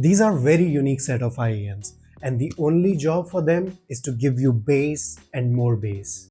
These are very unique set of IEMs, and the only job for them is to give you bass and more bass.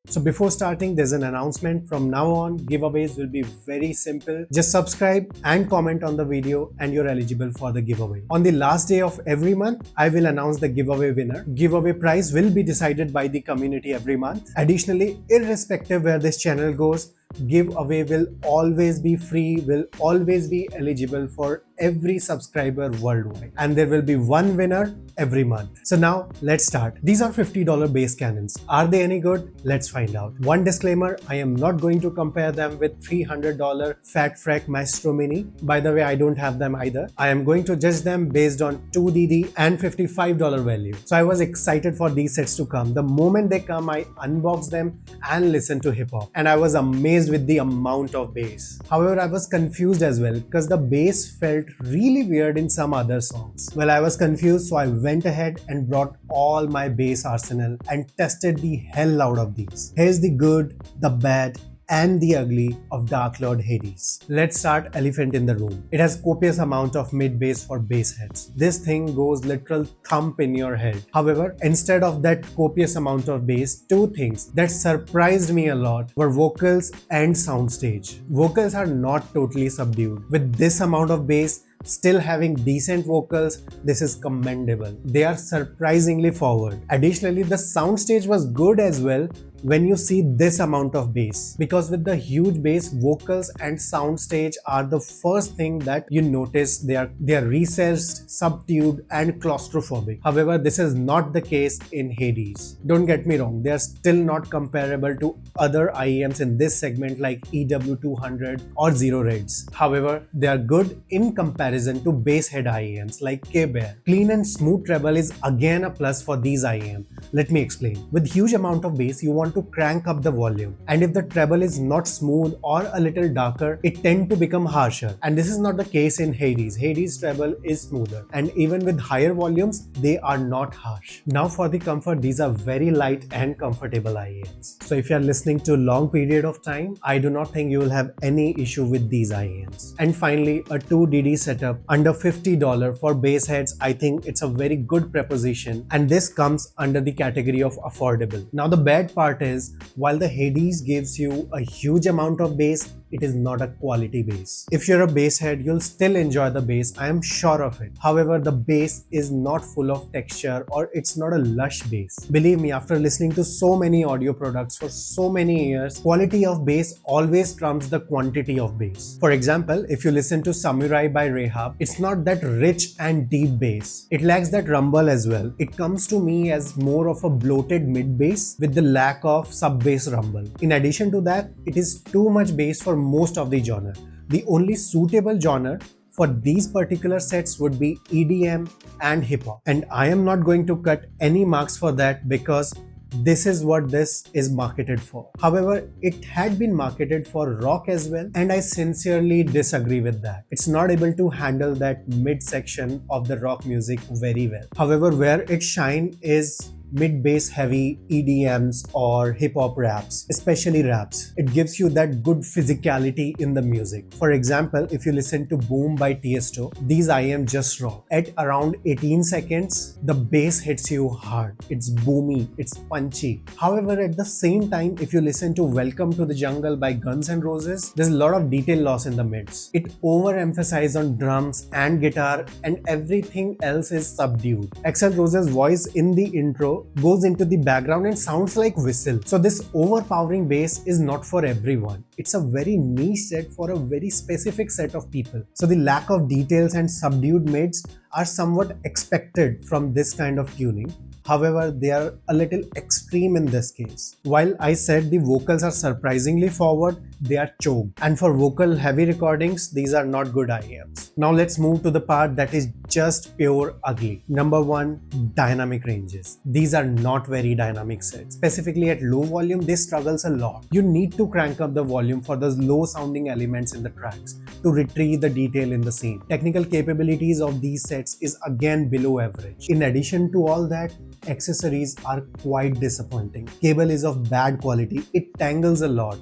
So before starting, there's an announcement. From now on, giveaways will be very simple. Just subscribe and comment on the video and you're eligible for the giveaway. On the last day of every month, I will announce the giveaway winner. Giveaway prize will be decided by the community every month. Additionally, irrespective where this channel goes, giveaway will always be free, will always be eligible for every subscriber worldwide, and there will be one winner every month. So now let's start. These are $50 bass cannons. Are they any good? Let's find out. One disclaimer, I am not going to compare them with $300 Fat Frack Maestro Mini. By the way, I don't have them either. I am going to judge them based on 2DD and $55 value. So I was excited for these sets to come. The moment they come, I unbox them and listen to hip hop, and I was amazed with the amount of bass. However, I was confused as well because the bass felt really weird in some other songs. Well, I was confused, so I went ahead and brought all my bass arsenal and tested the hell out of these. Here's the good, the bad, and the ugly of Dark Lord Hades. Let's start elephant in the room. It has copious amount of mid bass for bass heads. This thing goes literal thump in your head. However, instead of that copious amount of bass, two things that surprised me a lot were vocals and soundstage. Vocals are not totally subdued. With this amount of bass, still having decent vocals, this is commendable. They are surprisingly forward. Additionally, the soundstage was good as well when you see this amount of bass, because with the huge bass, vocals and soundstage are the first thing that you notice. They are recessed, subdued, and claustrophobic. However, this is not the case in Hades. Don't get me wrong, they are still not comparable to other IEMs in this segment like EW200 or Zero Reds. However, they are good in comparison to basshead IEMs like K-Bear. Clean and smooth treble is again a plus for these IEM. Let me explain. With huge amount of bass, you want to crank up the volume, and if the treble is not smooth or a little darker, it tends to become harsher, and this is not the case in Hades. Hades treble is smoother, and even with higher volumes, they are not harsh. Now for the comfort, these are very light and comfortable IEMs. So if you are listening to a long period of time, I do not think you will have any issue with these IEMs. And finally, a 2DD setup under $50 for bass heads, I think it's a very good proposition, and this comes under the category of affordable. Now the bad part is, while the Hades gives you a huge amount of bass, it is not a quality bass. If you're a bass head, you'll still enjoy the bass, I am sure of it. However, the bass is not full of texture, or it's not a lush bass. Believe me, after listening to so many audio products for so many years, quality of bass always trumps the quantity of bass. For example, if you listen to Samurai by Rahab, it's not that rich and deep bass. It lacks that rumble as well. It comes to me as more of a bloated mid bass with the lack of sub bass rumble. In addition to that, it is too much bass for most of the genre. The only suitable genre for these particular sets would be EDM and hip hop, and I am not going to cut any marks for that because this is what this is marketed for. However, it had been marketed for rock as well, and I sincerely disagree with that. It's not able to handle that mid section of the rock music very well. However, where it shines is mid-bass heavy EDMs or hip-hop raps, especially raps. It gives you that good physicality in the music. For example, if you listen to Boom by Tiesto, these IEM just rock. At around 18 seconds, the bass hits you hard. It's boomy, it's punchy. However, at the same time, if you listen to Welcome to the Jungle by Guns N' Roses, there's a lot of detail loss in the mids. It overemphasizes on drums and guitar, and everything else is subdued. Axl Rose's voice in the intro goes into the background and sounds like whistle. So this overpowering bass is not for everyone. It's a very niche set for a very specific set of people. So the lack of details and subdued mids are somewhat expected from this kind of tuning. However, they are a little extreme in this case. While I said the vocals are surprisingly forward, they are choked. And for vocal heavy recordings, these are not good IEMs. Now let's move to the part that is just pure ugly. Number 1, dynamic ranges. These are not very dynamic sets. Specifically at low volume, they struggles a lot. You need to crank up the volume for those low sounding elements in the tracks to retrieve the detail in the scene. Technical capabilities of these sets is again below average. In addition to all that, accessories are quite disappointing. Cable is of bad quality, it tangles a lot.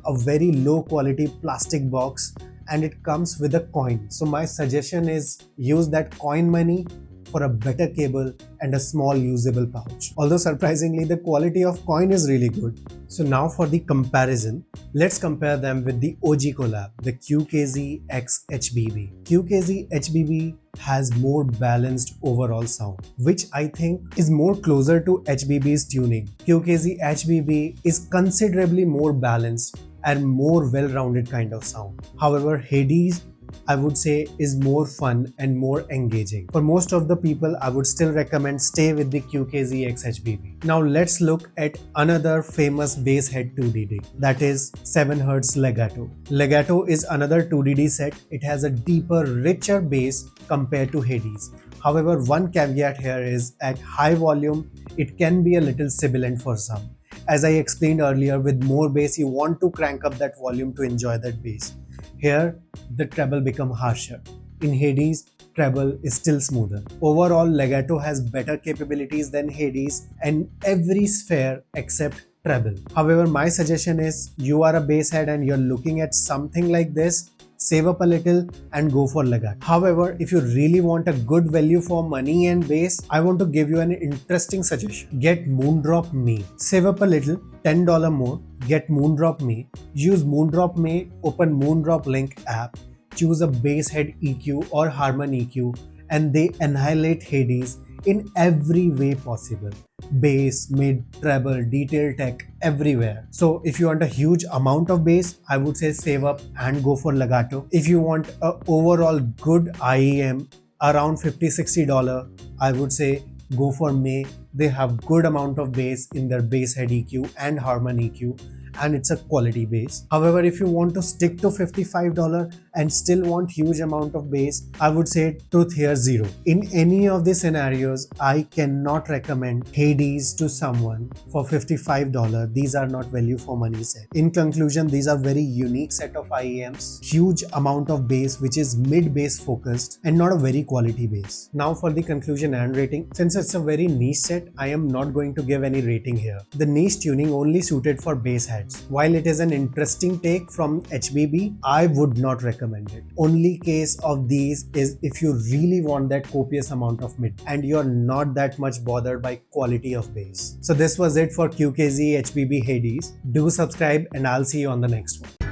a very low quality plastic box and it comes with a coin. So my suggestion is use that coin money for a better cable and a small usable pouch. Although surprisingly, the quality of coin is really good. So now for the comparison, let's compare them with the OG collab, the QKZ X HBB. QKZ HBB has more balanced overall sound, which I think is more closer to HBB's tuning. QKZ HBB is considerably more balanced and more well-rounded kind of sound. However, Hades, I would say, is more fun and more engaging. For most of the people, I would still recommend stay with the QKZ X HBB. Now let's look at another famous bass head 2DD, that is 7Hz Legato. Legato is another 2DD set. It has a deeper, richer bass compared to Hades. However, one caveat here is at high volume, it can be a little sibilant for some. As I explained earlier, with more bass, you want to crank up that volume to enjoy that bass. Here, the treble becomes harsher. In Hades, treble is still smoother. Overall, Legato has better capabilities than Hades in every sphere except treble. However, my suggestion is you are a bass head and you're looking at something like this, save up a little and go for Legato. However, if you really want a good value for money and bass, I want to give you an interesting suggestion. Get Moondrop Me. Save up a little, $10 more, get Moondrop Me. Use Moondrop Me, open Moondrop Link app, choose a bass head EQ or Harman EQ, and they annihilate Hades in every way possible. Bass, mid, treble, detail tech, everywhere. So if you want a huge amount of bass, I would say save up and go for Legato. If you want a overall good IEM around $50-60, I would say go for May. They have good amount of bass in their bass head EQ and Harman EQ, and it's a quality bass. However, if you want to stick to $55 and still want huge amount of bass, I would say truth here zero. In any of these scenarios, I cannot recommend Hades to someone for $55. These are not value for money set. In conclusion, these are very unique set of IEMs, huge amount of bass which is mid bass focused and not a very quality bass. Now for the conclusion and rating, since it's a very niche set, I am not going to give any rating here. The niche tuning only suited for bass heads. While it is an interesting take from HBB, I would not recommend it. Only case of these is if you really want that copious amount of mid and you're not that much bothered by quality of bass. So this was it for QKZ HBB Hades. Do subscribe and I'll see you on the next one.